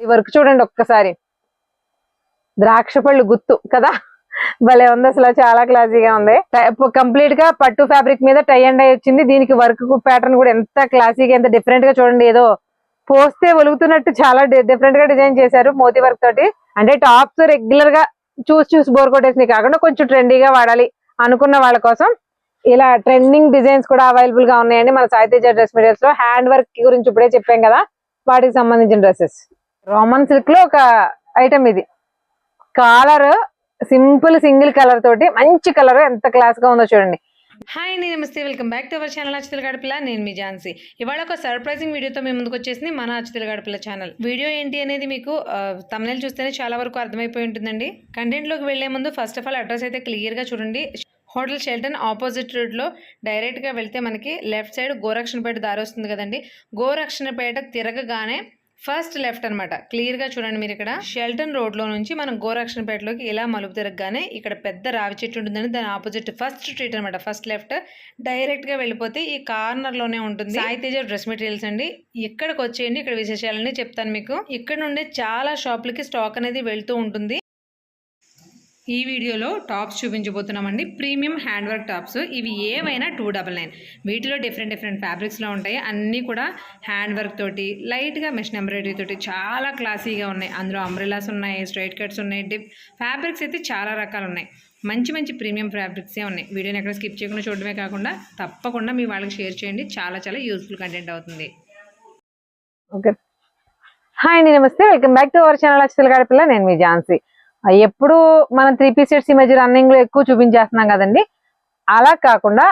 ఈ వర్క్ చూడండి ఒక్కసారి, ద్రాక్ష పళ్ళు గుత్తు కదా, భలే ఉంది అసలు, చాలా క్లాసీగా ఉంది. కంప్లీట్ గా పట్టు ఫ్యాబ్రిక్ మీద టై అండ్ డై వచ్చింది. దీనికి వర్క్ ప్యాటర్న్ కూడా ఎంత క్లాసీగా, ఎంత డిఫరెంట్ గా చూడండి, ఏదో పోస్తే ఒలుగుతున్నట్టు చాలా డిఫరెంట్ గా డిజైన్ చేశారు మోతీ వర్క్ తోటి. అంటే టాప్స్ రెగ్యులర్ గా చూసి బోర్ కొట్టేసినాయి కాకుండా కొంచెం ట్రెండీగా వాడాలి అనుకున్న వాళ్ళ కోసం ఇలా ట్రెండింగ్ డిజైన్స్ కూడా అవైలబుల్ గా ఉన్నాయండి మన సాయి తేజ డ్రెస్ మెటీరియల్స్ లో. హ్యాండ్ వర్క్ గురించి ఇప్పుడే చెప్పాం కదా, వాటికి సంబంధించిన డ్రెస్సెస్. రోమన్ సిల్క్ లో ఒక ఐటమ్ ఇది, కాలర్ సింపుల్ సింగిల్ కలర్ తోటి మంచి కలర్, ఎంత క్లాస్ గా ఉందో చూడండి. హాయ్ అండి, నమస్తే, welcome back to our channel అచ్చితల గడపల. నేను మీ ఝాన్సీ. ఇవాళ ఒక సర్ప్రైజింగ్ వీడియోతో మేము ముందుకు వచ్చేసింది మన అచ్చితల గడపల ఛానల్. వీడియో ఏంటి అనేది మీకు తమ్నెయిల్ చూస్తేనే చాలా వరకు అర్థమైపోయి ఉంటుందండి. కంటెంట్లోకి వెళ్లే ముందు ఫస్ట్ ఆఫ్ ఆల్ అడ్రస్ అయితే క్లియర్గా చూడండి. హోటల్ షెల్టన్ ఆపోజిట్ రోడ్లో డైరెక్ట్గా వెళ్తే మనకి లెఫ్ట్ సైడ్ గోరక్షణపేట దారి వస్తుంది కదండి. గోరక్షణపేట తిరగగానే ఫస్ట్ లెఫ్ట్ అనమాట. క్లియర్గా చూడండి మీరు, ఇక్కడ షెల్టన్ రోడ్లో నుంచి మనం గోరక్షణపేటలోకి ఇలా మలుపు తిరగగానే ఇక్కడ పెద్ద రావి చెట్టు ఉంటుందని, దాని ఆపోజిట్ ఫస్ట్ స్ట్రీట్ అనమాట. ఫస్ట్ లెఫ్ట్ డైరెక్ట్గా వెళ్ళిపోతే ఈ కార్నర్లోనే ఉంటుంది సాయి తేజ డ్రెస్ మెటీరియల్స్ అండి. ఇక్కడికి వచ్చేయండి, ఇక్కడ విశేషాలన్నీ చెప్తాను మీకు. ఇక్కడ నుండి చాలా షాపులకి స్టాక్ అనేది వెళ్తూ ఉంటుంది. ఈ వీడియోలో టాప్స్ చూపించబోతున్నామండి, ప్రీమియం హ్యాండ్ వర్క్ టాప్స్. ఇవి ఏవైనా 299. వీటిలో డిఫరెంట్ ఫ్యాబ్రిక్స్లో ఉంటాయి. అన్నీ కూడా హ్యాండ్ వర్క్ తోటి, లైట్గా మెషిన్ ఎంబ్రాయిడరీ తోటి చాలా క్లాసీగా ఉన్నాయి. అందులో అంబ్రెలాస్ ఉన్నాయి, స్ట్రైట్ కట్స్ ఉన్నాయి, ఫ్యాబ్రిక్స్ అయితే చాలా రకాలు ఉన్నాయి. మంచి ప్రీమియం ఫ్యాబ్రిక్సే ఉన్నాయి. వీడియోని ఎక్కడ స్కిప్ చేయకుండా చూడడమే కాకుండా తప్పకుండా మీ వాళ్ళకి షేర్ చేయండి, చాలా యూస్ఫుల్ కంటెంట్ అవుతుంది. ఓకే, హాయ్ అండి, నమస్తే, welcome back to our channel అచ్చితల గడపల. నేను మీ ఝాన్సీ. ఎప్పుడు మనం 3 పీస్ సెట్స్ ఈ మధ్య రన్నింగ్ లో ఎక్కువ చూపించేస్తున్నాం కదండి. అలా కాకుండా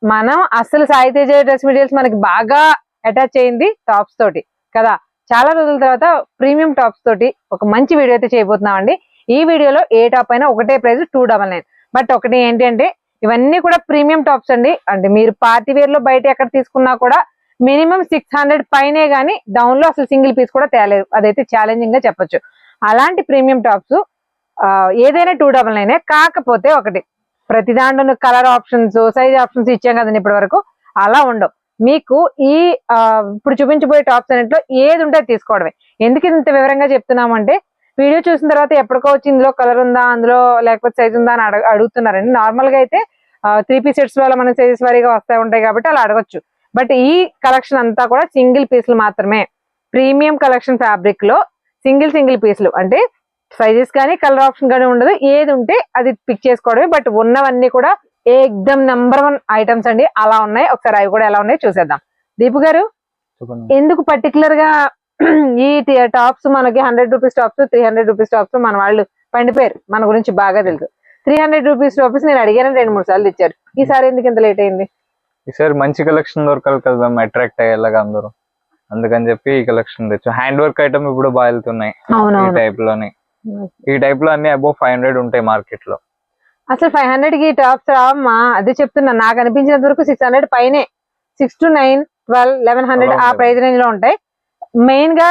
మనం అసలు సాయి తేజ డ్రెస్ మెటీరియల్స్ మనకి బాగా అటాచ్ అయింది టాప్స్ తోటి కదా. చాలా రోజుల తర్వాత ప్రీమియం టాప్స్ తోటి ఒక మంచి వీడియో అయితే చేయబోతున్నామండి. ఈ వీడియోలో ఏ టాప్ అయినా ఒకటే ప్రైస్ 299. బట్ ఒకటి ఏంటి అంటే ఇవన్నీ కూడా ప్రీమియం టాప్స్ అండి. అంటే మీరు పార్టీ వేర్ లో బయట ఎక్కడ తీసుకున్నా కూడా మినిమం 600 పైనే గానీ డౌన్ లో అసలు సింగిల్ పీస్ కూడా తేలేదు. అదైతే ఛాలెంజింగ్ గా చెప్పొచ్చు. అలాంటి ప్రీమియం టాప్స్ ఏదైనా 299. కాకపోతే ఒకటి, ప్రతి దాంట్లో కలర్ ఆప్షన్స్, సైజ్ ఆప్షన్స్ ఇచ్చాం కదండి ఇప్పటి వరకు. అలా ఉండవు. మీకు ఈ ఇప్పుడు చూపించబోయే టాప్స్ అన్నింటిలో ఏది ఉంటే తీసుకోవడమే. ఎందుకు ఇంత వివరంగా చెప్తున్నామంటే వీడియో చూసిన తర్వాత ఎప్పటికో వచ్చి ఇందులో కలర్ ఉందా, అందులో లేకపోతే సైజ్ ఉందా అని అడుగుతున్నారండి. నార్మల్ గా అయితే 3 పీస్ సెట్స్ వల్ల మన సైజెస్ వారీగా వస్తూ ఉంటాయి కాబట్టి అలా అడగచ్చు. బట్ ఈ కలెక్షన్ అంతా కూడా సింగిల్ పీసులు మాత్రమే. ప్రీమియం కలెక్షన్ ఫ్యాబ్రిక్ లో సింగిల్ పీసులు, అంటే సైజెస్ కానీ కలర్ ఆప్షన్ కానీ ఉండదు. ఏది ఉంటే అది పిక్ చేసుకోవడమే. బట్ ఉన్నవన్నీ కూడా ఏకదమ్ నెంబర్ 1 ఐటమ్స్ అండి. అలా ఉన్నాయి. ఒకసారి అవి కూడా ఎలా ఉన్నాయో చూసేద్దాం. దీపు గారు, ఎందుకు పర్టికులర్ గా ఈ టాప్స్ మనకి 100 రూపీస్ టాప్స్, 300 రూపీస్ టాప్స్ మన వాళ్ళు పండిపోయారు, మన గురించి బాగా తెలుసు. 300 రూపీస్ టాప్స్ నేను అడిగాను 2-3 సార్లు ఇచ్చారు. ఈసారి ఎందుకు ఇంత లేట్ అయింది? ఈసారి మంచి కలెక్షన్ దొరకాలి కదా, అట్రాక్ట్ అయ్యేలాగా అందరూ, అందుకని చెప్పి ఈ కలెక్షన్ తెచ్చు. హ్యాండ్ వర్క్ ఐటమ్ ఇప్పుడు బాగా వెళ్తున్నాయి ఈ టైప్ లోనే. ఈ టైప్ లో అన్ని అబౌవ్ 500 ఉంటాయి మార్కెట్ లో. అసలు 500 కి టాప్స్ రావమ్మా, అదే చెప్తున్నా. నాకు అనిపించినంత వరకు 600 పైనే, 6 to 9, 12, 1100 ఆ ప్రైస్ రేంజ్ లో ఉంటాయి. మెయిన్ గా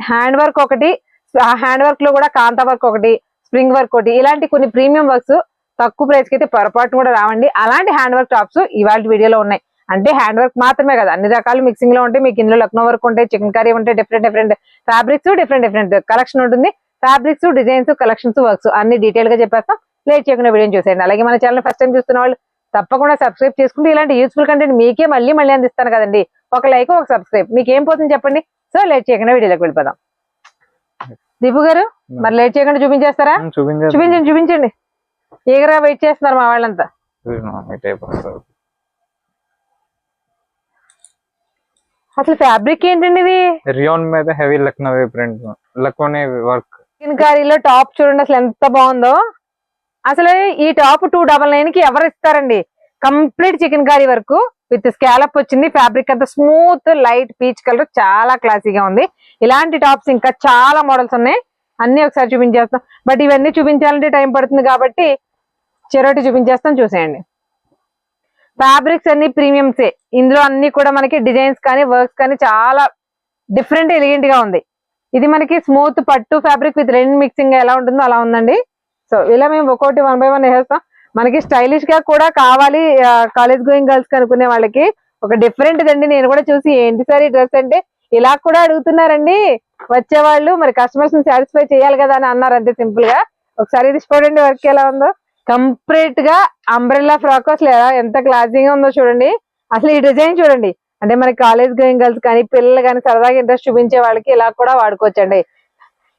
హ్యాండ్ వర్క్ ఒకటి, ఆ హ్యాండ్ వర్క్ లో కూడా కాంతా వర్క్ ఒకటి, స్ప్రింగ్ వర్క్ ఒకటి, ఇలాంటి కొన్ని ప్రీమియం వర్క్స్ తక్కువ ప్రైస్ కి అయితే పొరపాటు కూడా రావండి. అలాంటి హ్యాండ్ వర్క్ టాప్స్ ఇవాళ వీడియోలో ఉన్నాయి. అంటే హ్యాండ్ వర్క్ మాత్రమే కదా, అన్ని రకాలు మిక్సింగ్ లో ఉంటాయి. మీకు ఇందులో లక్నో వర్క్ ఉంటాయి, చికెన్ కర్రీ ఉంటాయి, డిఫరెంట్ ఫ్యాబ్రిక్స్, డిఫరెంట్ కలెక్షన్ ఉంటుంది. ఫ్యాబ్రిక్స్, డిజైన్స్, కలెక్షన్స్, వర్క్స్ అన్ని డీటెయిల్ గా చెప్పేస్తాం. లేట్ చేయకుండా వీడియో చూసేయండి. అలాగే మన ఛానల్ ఫస్ట్ టైం చూస్తున్న వాళ్ళు తప్పకుండా సబ్స్క్రైబ్ చేసుకుంటే ఇలాంటి యూస్ఫుల్ కంటెంట్ మీకే మళ్ళీ అందిస్తాను కదండి. ఒక లైక్, ఒక సబ్స్క్రైబ్, మీకు ఏం పోతుంది చెప్పండి. సో లేట్ చేయకుండా వీడియోలోకి వెళ్ళిపోదాం. దీపు గారు, మరి లేట్ చేయకుండా చూపించేస్తారా? చూపించండి. ఈగరగా వెయిట్ చేస్తున్నారు మా వాళ్ళంతా. అసలు ఫ్యాబ్రిక్ ఏంటండి ఇది? రియాన్ మీద హెవీ లక్నోవీ ప్రింట్, లక్నోవీ వర్క్. చికెన్ కర్రీలో టాప్ చూడండి అసలు ఎంత బాగుందో. అసలు ఈ టాప్ 299 కి ఎవరు ఇస్తారండి? Complete chicken curry work with scallop వచ్చింది. ఫ్యాబ్రిక్ అంతా స్మూత్ లైట్ పీచ్ కలర్, చాలా క్లాసీగా ఉంది. ఇలాంటి టాప్స్ ఇంకా చాలా మోడల్స్ ఉన్నాయి. అన్ని ఒకసారి చూపించేస్తాం. బట్ ఇవన్నీ చూపించాలంటే టైం పడుతుంది కాబట్టి చెరోటి చూపించేస్తాం, చూసేయండి. ఫ్యాబ్రిక్స్ అన్ని ప్రీమియంసే. ఇందులో అన్ని కూడా మనకి డిజైన్స్ కానీ వర్క్స్ కానీ చాలా డిఫరెంట్ ఎలిగెంట్ గా ఉంది. ఇది మనకి స్మూత్ పట్టు ఫ్యాబ్రిక్ విత్ రెండు మిక్సింగ్ ఎలా ఉంటుందో అలా ఉందండి. సో ఇలా మేము ఒక్కొక్కటి 1 by 1 వేసేస్తాం. మనకి స్టైలిష్ గా కూడా కావాలి కాలేజ్ గోయింగ్ గర్ల్స్ అనుకునే వాళ్ళకి ఒక డిఫరెంట్ దండి. నేను కూడా చూసి ఏంటి సార్ ఈ డ్రెస్ అంటే ఇలా కూడా అడుగుతున్నారండి. వచ్చేవాళ్ళు మరి కస్టమర్స్ ని సాటిస్ఫై చేయాలి కదా అని అన్నారు అంతే సింపుల్ గా. ఒకసారి ఇది చూడండి వర్క్ ఎలా ఉందో. కంప్లీట్ గా అంబ్రెల్లా ఫ్రాక్ అసలు ఎంత క్లాసీగా ఉందో చూడండి. అసలు ఈ డిజైన్ చూడండి, అంటే మరి కాలేజ్ గోయింగ్ గర్ల్స్ కానీ పిల్లలు కానీ సరదాగా ఇంట్రెస్ట్ చూపించే వాళ్ళకి ఇలా కూడా వాడుకోవచ్చండి.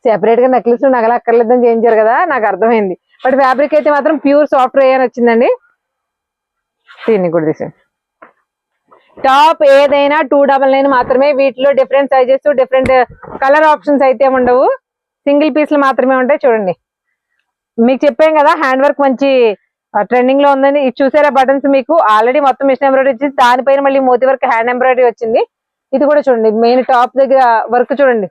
సెపరేట్ గా నెక్లెస్ నగలు అక్కర్లేదని చేయించారు కదా, నాకు అర్థమైంది. బట్ ఫ్యాబ్రిక్ అయితే మాత్రం ప్యూర్ సాఫ్ట్ రేయన్ వచ్చిందండి. దీన్ని కూడా తీసే టాప్ ఏదైనా 299 మాత్రమే. వీటిలో different sizes different colour options అయితే ఉండవు, సింగిల్ పీస్లు మాత్రమే ఉంటాయి. చూడండి మీకు చెప్పాం కదా హ్యాండ్ వర్క్ మంచి ట్రెండింగ్ లో ఉందని. ఇది చూసారా బటన్స్ మీకు ఆల్రెడీ మొత్తం మిషన్ ఎంబ్రాయిడరీ వచ్చింది, దానిపైన మళ్ళీ మోతీ వర్క్ హ్యాండ్ ఎంబ్రాయిడరీ వచ్చింది. ఇది కూడా చూడండి మెయిన్ టాప్ దగ్గర వర్క్ చూడండి,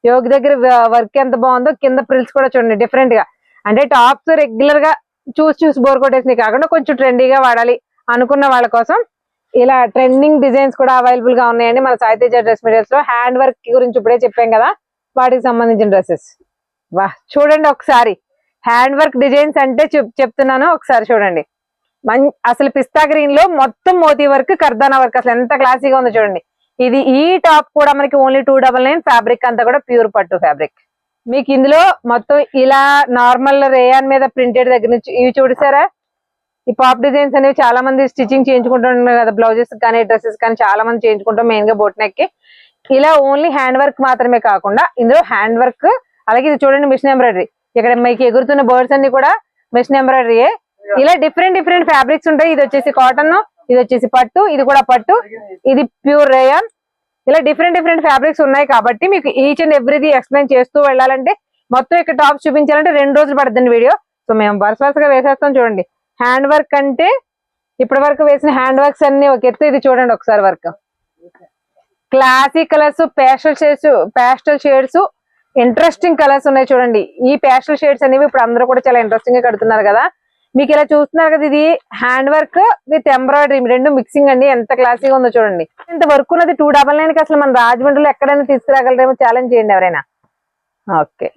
యోగ్ దగ్గర వర్క్ ఎంత బాగుందో, కింద ప్రిల్స్ కూడా చూడండి డిఫరెంట్ గా. అంటే టాప్స్ రెగ్యులర్ గా చూసి బోర్ కొట్టేసినాయి కాకుండా కొంచెం ట్రెండీగా వాడాలి అనుకున్న వాళ్ళ కోసం ఇలా ట్రెండింగ్ డిజైన్స్ కూడా అవైలబుల్ గా ఉన్నాయండి మన సాయి తేజ డ్రెస్ మెటీరియల్స్ లో. హ్యాండ్ వర్క్ గురించి ఇప్పుడే చెప్పాం కదా, వాటికి సంబంధించిన డ్రెస్సెస్. వా చూడండి ఒకసారి హ్యాండ్ వర్క్ డిజైన్స్ అంటే చెప్తున్నాను ఒకసారి చూడండి. అసలు పిస్తా గ్రీన్ లో మొత్తం మోతీ వర్క్ కర్దానా వర్క్ అసలు ఎంత క్లాసీగా ఉందో చూడండి. ఇది ఈ టాప్ కూడా మనకి ఓన్లీ 299. ఫ్యాబ్రిక్ అంతా కూడా ప్యూర్ పట్టు ఫ్యాబ్రిక్. మీకు ఇందులో మొత్తం ఇలా నార్మల్ రేయాన్ మీద ప్రింటెడ్ దగ్గర నుంచి ఇవి చూసారా, ఈ పాప్ డిజైన్స్ అనేవి చాలా మంది స్టిచ్చింగ్ చేయించుకుంటున్నారు కదా, బ్లౌజెస్ కానీ డ్రెస్సెస్ కానీ చాలా మంది చేయించుకుంటాం మెయిన్ గా బోట్ నెక్ కి. ఇలా ఓన్లీ హ్యాండ్ వర్క్ మాత్రమే కాకుండా ఇందులో హ్యాండ్ వర్క్, అలాగే ఇది చూడండి మిషన్ ఎంబ్రాయిడరీ. ఇక్కడ మీకు ఎగురుతున్న బర్డ్స్ అన్ని కూడా మిషన్ ఎంబ్రాయిడరీయే. ఇలా డిఫరెంట్ ఫ్యాబ్రిక్స్ ఉంటాయి. ఇది వచ్చేసి కాటన్, ఇది వచ్చేసి పట్టు, ఇది కూడా పట్టు, ఇది ప్యూర్ రేయాన్. ఇలా డిఫరెంట్ ఫ్యాబ్రిక్స్ ఉన్నాయి కాబట్టి మీకు ఈచ్ అండ్ ఎవ్రీది ఎక్స్ప్లెయిన్ చేస్తూ వెళ్ళాలంటే మొత్తం ఇక్కడ టాప్స్ చూపించాలంటే 2 రోజులు పడుతుంది వీడియో. సో మేము వరుసగా వేసేస్తాం. చూడండి హ్యాండ్ వర్క్ అంటే ఇప్పటి వరకు వేసిన హ్యాండ్ వర్క్స్ అన్ని ఒక ఎత్తు. ఇది చూడండి ఒకసారి work, classic colours, pastel shades, interesting colours ఉన్నాయి చూడండి. ఈ పేస్టల్ షేడ్స్ అనేవి ఇప్పుడు అందరూ కూడా చాలా ఇంట్రెస్టింగ్ గా కడుతున్నారు కదా. మీకు ఇలా చూస్తున్నారు కదా, ఇది హ్యాండ్ వర్క్ విత్ ఎంబ్రాయిడరీ రెండు మిక్సింగ్ అండి. ఎంత క్లాసీగా ఉందో చూడండి. ఇంత వర్క్ ఉన్నది 299 కి అసలు మన రాజమండ్రిలో ఎక్కడైనా తీసుకురాగలరేమో, ఛాలెంజ్ చేయండి ఎవరైనా. ఓకే,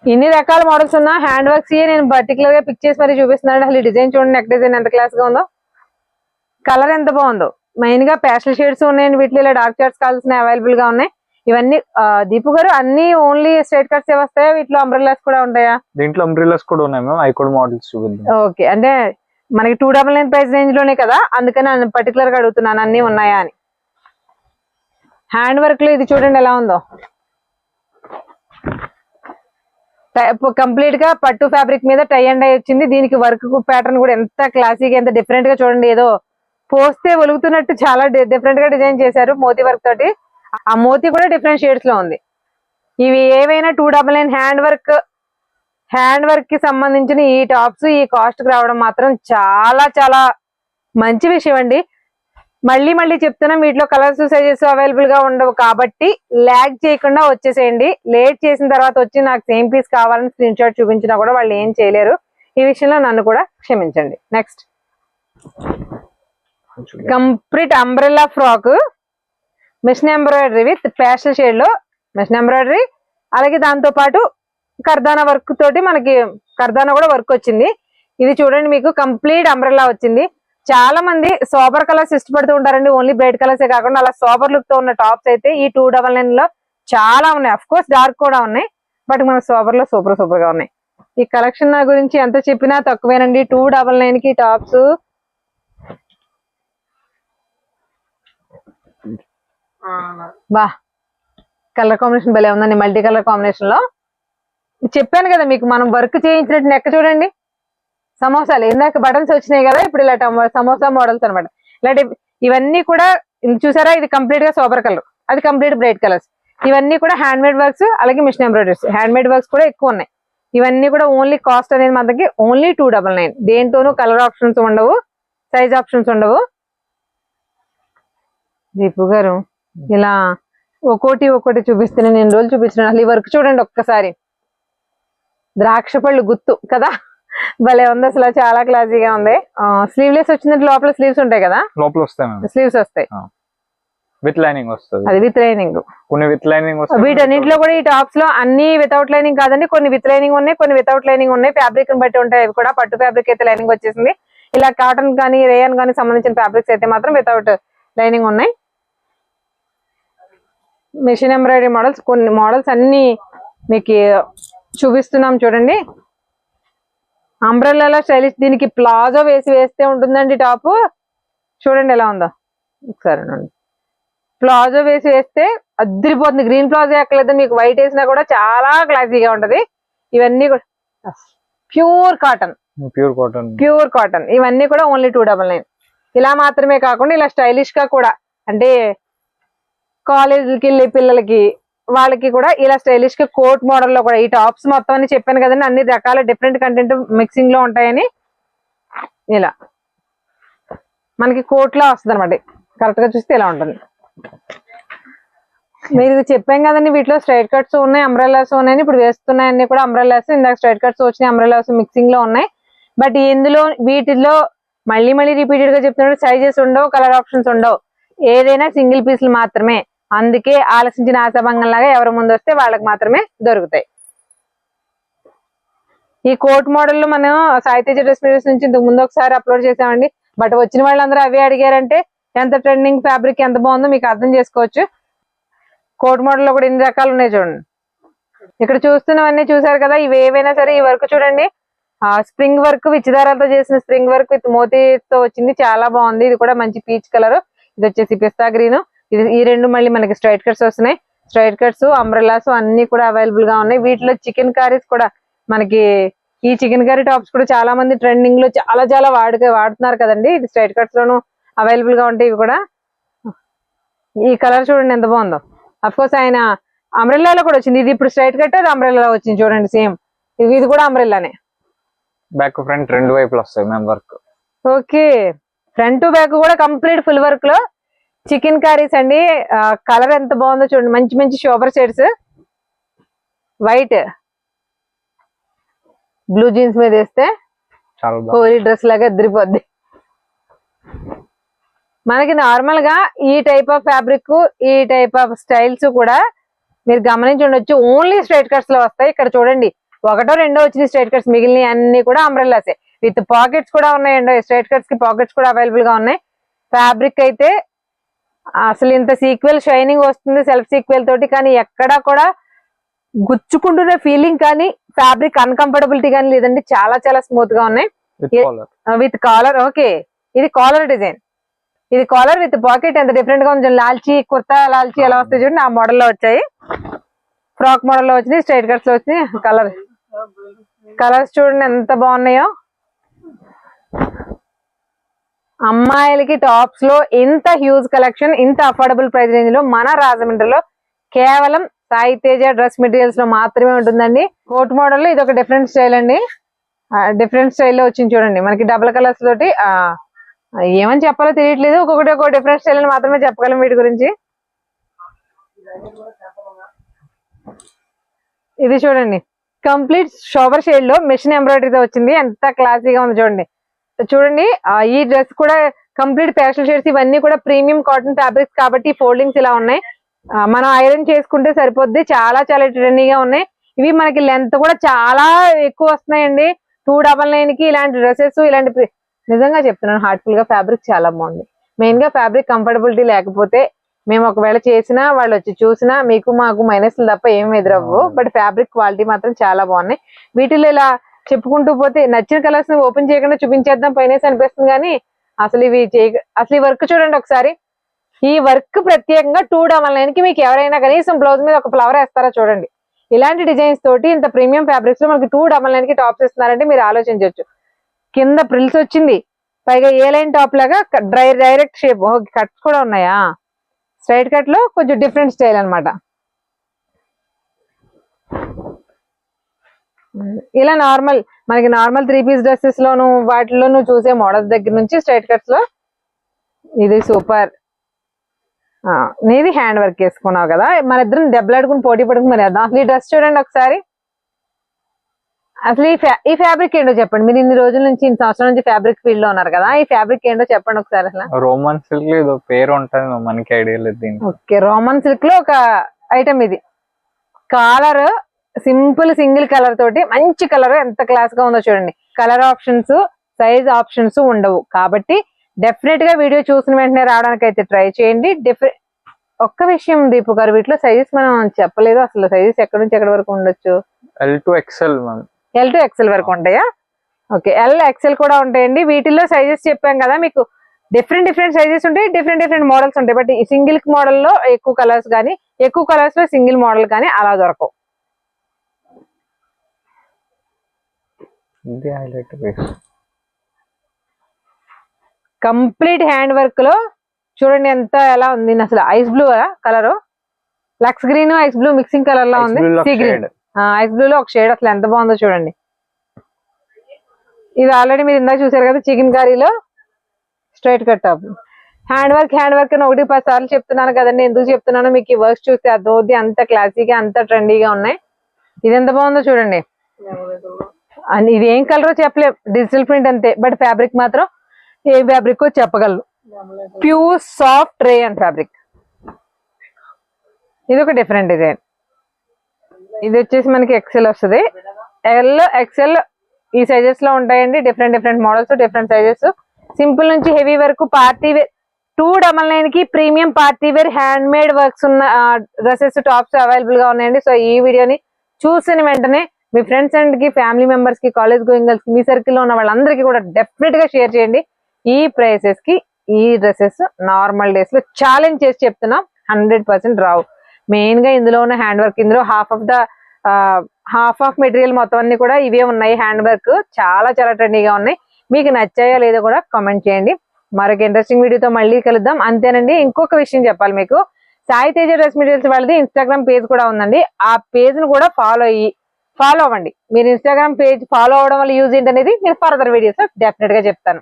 ఇన్ని రకాల మోడల్స్ ఉన్నా హ్యాండ్ వర్క్స్ నేను పర్టికులర్ గా పిక్ చేసి మరీ చూపిస్తున్నాను. అసలు ఈ డిజైన్ చూడండి, నెక్ డిజైన్ ఎంత క్లాస్ గా ఉందో, కలర్ ఎంత బాగుందో. మెయిన్ గా పేస్టల్ షేడ్స్ ఉన్నాయండి వీటిలో. ఇలా డార్క్ షేడ్స్ కావాల్సిన అవైలబుల్ గా ఉన్నాయి. ఇవన్నీ దీపు గారు అన్ని ఓన్లీ స్ట్రైట్ కట్స్ వస్తాయా, వీటిలో అంబ్రెల్లాస్ కూడా ఉంటాయా? దీంట్లో అంబ్రెల్లాస్ కూడా ఉన్నాయి మ్యామ్, అవి కూడా మోడల్స్ చూపిద్దాం. ఓకే, అంటే మనకి 299 ప్రైస్ రేంజ్ లోనే కదా, అందుకని పర్టికులర్ గా అడుగుతున్నాను అన్ని ఉన్నాయా అని. హ్యాండ్ వర్క్ లో ఇది చూడండి ఎలా ఉందో, కంప్లీట్ గా పట్టు ఫ్యాబ్రిక్ మీద టై అండ్ డై వచ్చింది. దీనికి వర్క్ ప్యాటర్న్ కూడా ఎంత క్లాసీగా ఎంత డిఫరెంట్ గా చూడండి, ఏదో పోస్తే ఒలుగుతున్నట్టు చాలా డిఫరెంట్ గా డిజైన్ చేశారు మోతీ వర్క్ తోటి. ఆ మోతీ కూడా డిఫరెంట్ షేడ్స్ లో ఉంది. ఇవి ఏవైనా 299 హ్యాండ్ వర్క్ కి సంబంధించిన ఈ టాప్స్ ఈ కాస్ట్ కి రావడం మాత్రం చాలా మంచి విషయం అండి. మళ్ళీ చెప్తున్నాం, వీటిలో కలర్స్ సైజెస్ అవైలబుల్ గా ఉండవు కాబట్టి ల్యాగ్ చేయకుండా వచ్చేసేయండి. లేట్ చేసిన తర్వాత వచ్చి నాకు సేమ్ పీస్ కావాలని స్క్రీన్ షాట్ చూపించినా కూడా వాళ్ళు ఏం చేయలేరు. ఈ విషయంలో నన్ను కూడా క్షమించండి. Next complete umbrella frock, machine embroidery with pastel shade లో మిషన్ ఎంబ్రాయిడరీ, అలాగే దాంతో పాటు కర్దానా వర్క్ తోటి మనకి కర్దానా కూడా వర్క్ వచ్చింది. ఇది చూడండి మీకు కంప్లీట్ అంబ్రెల్లా వచ్చింది. చాలా మంది సోబర్ కలర్స్ ఇష్టపడుతూ ఉంటారండి, ఓన్లీ బ్రైట్ కలర్స్ కాకుండా అలా సోబర్ లుక్ తో ఉన్న టాప్స్ అయితే ఈ 299 లో చాలా ఉన్నాయి. అఫ్ కోర్స్ డార్క్ కూడా ఉన్నాయి, బట్ మన సోబర్ లో సూపర్ గా ఉన్నాయి. ఈ కలెక్షన్ గురించి ఎంత చెప్పినా తక్కువేనండి. 299 కి టాప్స్ బా కలర్ కాంబినేషన్ భలే ఉందండి, మల్టీ కలర్ కాంబినేషన్ లో. చెప్పాను కదా మీకు, మనం వర్క్ చేయించినట్టు నెక్ చూడండి. సమోసాలు ఇందాక బటన్స్ వచ్చినాయి కదా, ఇప్పుడు ఇలా సమోసా మోడల్స్ అనమాట. ఇలాంటి ఇవన్నీ కూడా చూసారా, ఇది కంప్లీట్ గా సోబర్ కలర్, అది కంప్లీట్ బ్రైట్ కలర్స్. ఇవన్నీ కూడా హ్యాండ్ మేడ్ వర్క్స్, అలాగే machine embroideries. Hand made works కూడా ఎక్కువ ఉన్నాయి. ఇవన్నీ కూడా ఓన్లీ కాస్ట్ అనేది మనకి ఓన్లీ 299. దేంతోనూ కలర్ ఆప్షన్స్ ఉండవు, సైజ్ ఆప్షన్స్ ఉండవు. దీపు గారు ఇలా ఒక్కోటి చూపిస్తున్నాను, నేను రోజులు చూపిస్తున్నాను. అసలు ఈ వర్క్ చూడండి ఒక్కసారి, ద్రాక్ష పళ్ళు గుత్తు కదా, భలే ఉంది అసలు, చాలా క్లాసీగా ఉంది. స్లీవ్లెస్ వచ్చిందంటే లోపల స్లీవ్స్ ఉంటాయి కదా, లోపల వస్తాయి స్లీవ్స్ వస్తాయి, విత్ లైనింగ్ వస్తుంది. అది విత్ లైనింగ్, కొన్ని విత్ లైనింగ్ వస్తాయి. వీటన్నింటిలో కూడా ఈ టాప్స్ లో అన్ని వితౌట్ లైనింగ్ కాదండి, కొన్ని విత్ లైనింగ్ ఉన్నాయి, కొన్ని వితౌట్ లైనింగ్ ఉన్నాయి. ఫ్యాబ్రిక్ ని బట్టి ఉంటాయి. అవి కూడా పట్టు ఫ్యాబ్రిక్ అయితే లైనింగ్ వచ్చేసింది. ఇలా కాటన్ కానీ రేయన్ కానీ సంబంధించిన ఫ్యాబ్రిక్స్ అయితే మాత్రం వితౌట్ లైనింగ్ ఉన్నాయి. మిషన్ ఎంబ్రాయిడరీ మోడల్స్, కొన్ని మోడల్స్ అన్ని మీకు చూపిస్తున్నాం చూడండి. అంబ్రెల్లా స్టైలిష్, దీనికి ప్లాజో వేస్తే ఉంటుందండి టాప్. చూడండి ఎలా ఉందో ఒకసారి. ప్లాజో వేస్తే అద్దరిపోతుంది. గ్రీన్ ప్లాజో ఎక్కలేదు, మీకు వైట్ వేసినా కూడా చాలా క్లాసీగా ఉంటది. ఇవన్నీ కూడా ప్యూర్ కాటన్. ఇవన్నీ కూడా ఓన్లీ 299. ఇలా మాత్రమే కాకుండా ఇలా స్టైలిష్ గా కూడా, అంటే కాలేజీకి వెళ్ళే పిల్లలకి వాళ్ళకి కూడా ఇలా స్టైలిష్ గా కోట్ మోడల్ లో కూడా, ఈ టాప్స్ మొత్తం అని చెప్పాను కదండి, అన్ని రకాల డిఫరెంట్ కంటెంట్ మిక్సింగ్ లో ఉంటాయని. ఇలా మనకి కోట్ లా వస్తుంది అనమాట. కరెక్ట్ గా చూస్తే ఇలా ఉంటుంది. మీరు చెప్పాం కదండి, వీటిలో స్ట్రైట్ కట్స్ ఉన్నాయి, అంబ్రెల్లాస్ ఉన్నాయి. ఇప్పుడు వేస్తున్నాయి అన్ని కూడా అంబ్రెల్లాస్. ఇందాక స్ట్రైట్ కట్స్ వచ్చినాయి, అంబ్రెల్లాస్ మిక్సింగ్ లో ఉన్నాయి. బట్ ఇందులో వీటిల్లో మళ్ళీ రిపీటెడ్ గా చెప్తున్నాడు, సైజెస్ ఉండవు, కలర్ ఆప్షన్స్ ఉండవు. ఏదైనా సింగిల్ పీసులు మాత్రమే. అందుకే ఆలోచించిన ఆశాభంగం లాగా ఎవరు ముందు వస్తే వాళ్ళకి మాత్రమే దొరుకుతాయి. ఈ కోట్ మోడల్ లో మనం సాయితేజ డ్రెస్ మెటీరియల్స్ నుంచి ఇంతకు ముందు ఒకసారి అప్లోడ్ చేసామండి. బట్ వచ్చిన వాళ్ళందరూ అవే అడిగారంటే ఎంత ట్రెండింగ్ ఫ్యాబ్రిక్ ఎంత బాగుందో మీకు అర్థం చేసుకోవచ్చు. కోట్ మోడల్ లో కూడా ఎన్ని రకాలు ఉన్నాయి చూడండి. ఇక్కడ చూస్తున్నవన్నీ చూసారు కదా. ఇవి ఏవైనా సరే ఈ వర్క్ చూడండి, స్ప్రింగ్ వర్క్, విచ్చిదారాలతో చేసిన స్ప్రింగ్ వర్క్ విత్ మోతీతో వచ్చింది. చాలా బాగుంది. ఇది కూడా మంచి పీచ్ కలర్. ఇది వచ్చేసి పిస్తా గ్రీన్. ఇది ఈ రెండు మళ్ళీ మనకి స్ట్రైట్ కట్స్ వస్తున్నాయి. స్ట్రైట్ కట్స్, అంబ్రెల్లాస్ అన్ని కూడా అవైలబుల్ గా ఉన్నాయి. వీటిలో చికెన్ కర్రీస్ కూడా మనకి, ఈ చికెన్ కర్రీ టాప్స్ కూడా చాలా మంది ట్రెండింగ్ లో చాలా వాడుతున్నారు కదండి. ఇది స్ట్రైట్ కట్స్ లోను అవైలబుల్ గా ఉంటాయి. ఇవి కూడా ఈ కలర్ చూడండి ఎంత బాగుందో. అఫ్ కోర్స్ ఆయన అంబ్రెల్లాలో కూడా వచ్చింది. ఇది ఇప్పుడు స్ట్రైట్ కట్, అది అంబ్రెల్లా వచ్చింది చూడండి సేమ్. ఇది కూడా అంబ్రెల్లానే. బ్యాక్ ఫ్రంట్ రెండు వైపులు వస్తాయి ma'am work. Okay, front to back కూడా కంప్లీట్ ఫుల్ వర్క్ లో చికెన్ కర్రీస్ అండి. కలర్ ఎంత బాగుందో చూడండి. మంచి sober shades, white blue jeans మీద వేస్తే హోలీ డ్రెస్ లాగా ఎదిరిపోద్ది. మనకి నార్మల్ గా ఈ టైప్ ఆఫ్ ఫ్యాబ్రిక్, ఈ టైప్ ఆఫ్ స్టైల్స్ కూడా మీరు గమనించి ఉండొచ్చు, ఓన్లీ స్ట్రైట్ కట్స్ లో వస్తాయి. ఇక్కడ చూడండి, ఒకటో రెండో వచ్చిన స్ట్రైట్ కట్స్, మిగిలిన అన్ని కూడా అంబ్రెల్లాసే. విత్ పాకెట్స్ కూడా ఉన్నాయండి. స్ట్రైట్ కట్స్ కి పాకెట్స్ కూడా అవైలబుల్ గా ఉన్నాయి. ఫ్యాబ్రిక్ అయితే అసలు ఇంత సీక్వెల్ షైనింగ్ వస్తుంది సెల్ఫ్ సీక్వెల్ తోటి, కానీ ఎక్కడా కూడా గుచ్చుకుంటున్న ఫీలింగ్ కానీ ఫ్యాబ్రిక్ అన్కంఫర్టబిలిటీ కానీ లేదండి. చాలా స్మూత్ గా ఉన్నాయి. With collar. ఓకే, ఇది కాలర్ డిజైన్. ఇది కాలర్ విత్ పాకెట్. ఎంత డిఫరెంట్ గా ఉంది. లాల్చీ, కుర్తా లాల్చీ ఎలా వస్తాయి చూడండి, ఆ మోడల్ లో వచ్చాయి. ఫ్రాక్ మోడల్ లో వచ్చింది, స్ట్రైట్ కట్స్ లో వచ్చింది. కలర్స్ చూడండి ఎంత బాగున్నాయో. అమ్మాయిలకి టాప్స్ లో ఇంత హ్యూజ్ కలెక్షన్, ఇంత అఫోర్డబుల్ ప్రైస్ రేంజ్ లో మన రాజమండ్రిలో కేవలం సాయితేజ డ్రెస్ మెటీరియల్స్ లో మాత్రమే ఉంటుందండి. కోట్ మోడల్ లో ఇది ఒక డిఫరెంట్ స్టైల్ అండి. డిఫరెంట్ స్టైల్లో వచ్చింది చూడండి. మనకి డబుల్ కలర్స్ తోటి, ఏమని చెప్పాలో తెలియట్లేదు. ఒక్కొక్కటి ఒక డిఫరెంట్ స్టైల్ అని మాత్రమే చెప్పగలం వీటి గురించి. ఇది చూడండి, కంప్లీట్ షోబర్ షేడ్ లో మిషన్ ఎంబ్రాయిడరీతో వచ్చింది. ఎంత క్లాసీగా ఉంది చూడండి. చూడండి ఈ డ్రెస్ కూడా కంప్లీట్ ప్యాస్టల్ షేడ్స్. ఇవన్నీ కూడా ప్రీమియం కాటన్ ఫ్యాబ్రిక్స్ కాబట్టి ఫోల్డింగ్స్ ఇలా ఉన్నాయి. మనం ఐరన్ చేసుకుంటే సరిపోద్ది. చాలా ట్రెండీగా ఉన్నాయి. ఇవి మనకి లెంత్ కూడా చాలా ఎక్కువ వస్తున్నాయండి. 299 కి ఇలాంటి డ్రెస్సెస్, ఇలాంటి నిజంగా చెప్తున్నాను హార్ట్ఫుల్ గా ఫ్యాబ్రిక్ చాలా బాగుంది. మెయిన్ గా ఫ్యాబ్రిక్ కంఫర్టబిలిటీ లేకపోతే మేము ఒకవేళ చేసినా, వాళ్ళు వచ్చి చూసినా మీకు మాకు మైనస్లు తప్ప ఏమి ఎదురవ్వవు. బట్ ఫ్యాబ్రిక్ క్వాలిటీ మాత్రం చాలా బాగున్నాయి. వీటిలో ఇలా చెప్పుకుంటూ పోతే నచ్చిన కలర్స్ ఓపెన్ చేయకుండా చూపించేద్దాం పైనేసి అనిపిస్తుంది, కానీ అసలు ఈ వర్క్ చూడండి ఒకసారి. ఈ వర్క్ ప్రత్యేకంగా 299 కి మీకు ఎవరైనా కనీసం బ్లౌజ్ మీద ఒక ఫ్లవర్ వేస్తారా చూడండి. ఇలాంటి డిజైన్స్ తోటి ఇంత ప్రీమియం ఫ్యాబ్రిక్స్ లో మనకి 299 కి టాప్స్ ఇస్తున్నారంటే మీరు ఆలోచించవచ్చు. కింద ప్రిల్స్ వచ్చింది, పైగా ఏ లైన్ టాప్ లాగా డైరెక్ట్ షేప్. కట్స్ కూడా ఉన్నాయా? స్ట్రైట్ కట్ లో కొంచెం డిఫరెంట్ స్టైల్ అన్నమాట. ఇలా మనకి నార్మల్ 3 పీస్ డ్రెస్సెస్ లోను వాటిలోనూ చూసే మోడల్స్ దగ్గర నుంచి స్ట్రైట్ కట్స్ లో ఇది సూపర్. నీది హ్యాండ్ వర్క్ వేసుకున్నావు కదా, మన ఇద్దరం దెబ్బలాడుకుని పోటీ పడుకుని వేద్దాం. అసలు ఈ డ్రెస్ చూడండి ఒకసారి. అసలు ఈ ఫ్యాబ్రిక్ ఏంటో చెప్పండి. మీరు ఇన్ని రోజుల నుంచి, ఇన్ని సంవత్సరాల నుంచి ఫ్యాబ్రిక్ ఫీల్డ్ లో ఉన్నారు కదా, ఈ ఫ్యాబ్రిక్ ఏంటో చెప్పండి ఒకసారి. అసలు రోమన్ సిల్క్ ఏదో పేరు ఉంటుంది, మనకి ఐడియా లేదు. ఓకే, రోమన్ సిల్క్ లో ఒక ఐటమ్ ఇది. కాలర్ సింపుల్ సింగిల్ కలర్ తోటి మంచి కలర్, ఎంత క్లాస్ గా ఉందో చూడండి. కలర్ ఆప్షన్స్, సైజ్ ఆప్షన్స్ ఉండవు కాబట్టి డెఫినెట్ గా వీడియో చూసిన వెంటనే రావడానికి అయితే ట్రై చేయండి. ఒక్క విషయం దీపు గారు, వీటిలో సైజెస్ మనం చెప్పలేదు అసలు. సైజెస్ ఎక్కడి నుంచి ఎక్కడి వరకు ఉండొచ్చు? L2XL ma'am. L2XL వరకు ఉంటాయా? ఓకే, LXL కూడా ఉంటాయండి. వీటిల్లో సైజెస్ చెప్పాం కదా మీకు, డిఫరెంట్ సైజెస్ ఉంటాయి, డిఫరెంట్ మోడల్స్ ఉంటాయి. బట్ ఈ సింగిల్ మోడల్ లో ఎక్కువ కలర్స్ కానీ, ఎక్కువ కలర్స్ లో సింగిల్ మోడల్ కానీ అలా దొరకవు. ఇది highlight piece. Complete hand work లో చూడండి ఎంత ఎలా ఉంది. అసలు ice blue colour, lux green ice blue mixing colour లో ఉంది. సీ గ్రీన్, ఐస్ బ్లూ లో ఒక షేడ్. అసలు ఎంత బాగుందో చూడండి. ఇది ఆల్రెడీ మీరు ఇందాక చూసారు కదా, చికెన్ కర్రీలో straight cut top. Hand work అని 1-10 సార్లు చెప్తున్నాను కదండి. ఎందుకు చెప్తున్నానో మీకు ఈ వర్క్స్ చూస్తే అర్థమవుద్ది. అంత క్లాసీగా, అంత ట్రెండీగా ఉన్నాయి. ఇది ఎంత బాగుందో చూడండి. అని ఇది ఏం కలరో చెప్పలేం, డిజిటల్ ప్రింట్ అంతే. బట్ ఫ్యాబ్రిక్ మాత్రం ఏ ఫ్యాబ్రిక్ చెప్పగలను. Pure soft rayon fabric. ఇది ఒక డిఫరెంట్ డిజైన్. ఇది వచ్చేసి మనకి ఎక్సెల్ వస్తుంది. XL ఈ సైజెస్ లో ఉంటాయండి. Different models, different sizes. Simple నుంచి హెవీ వరకు పార్టీ వేర్ 299 కి premium party wear hand made works ఉన్న డ్రెస్సెస్, టాప్స్ అవైలబుల్ గా ఉన్నాయండి. సో ఈ వీడియోని చూసిన వెంటనే మీ ఫ్రెండ్స్ అండ్ కి, ఫ్యామిలీ మెంబర్స్ కి, కాలేజ్ గోయింగ్ గర్ల్స్ కి, మీ సర్కిల్ లో ఉన్న వాళ్ళందరికీ కూడా డెఫినెట్ గా షేర్ చేయండి. ఈ ప్రైసెస్ కి ఈ డ్రెస్సెస్ నార్మల్ డేస్ లో ఛాలెంజ్ చేసి చెప్తున్నాం, 100% రావు. మెయిన్ గా ఇందులో ఉన్న హ్యాండ్ వర్క్, ఇందులో హాఫ్ ఆఫ్ మెటీరియల్ మొత్తం అన్ని కూడా ఇవే ఉన్నాయి. హ్యాండ్ వర్క్ చాలా ట్రెండీగా ఉన్నాయి. మీకు నచ్చాయో లేదో కూడా కామెంట్ చేయండి. మరొక ఇంట్రెస్టింగ్ వీడియోతో మళ్ళీ కలుద్దాం. అంతేనండి. ఇంకొక విషయం చెప్పాలి మీకు, సాయి తేజ డ్రెస్ మెటీరియల్స్ వాళ్ళది ఇన్స్టాగ్రామ్ పేజ్ కూడా ఉందండి. ఆ పేజ్ ను కూడా ఫాలో అవ్వండి. మీరు ఇన్స్టాగ్రామ్ పేజ్ ఫాలో అవడం వల్ల యూజ్ ఏంటనేది నేను ఫర్దర్ వీడియోస్ లో డెఫినెట్ గా చెప్తాను.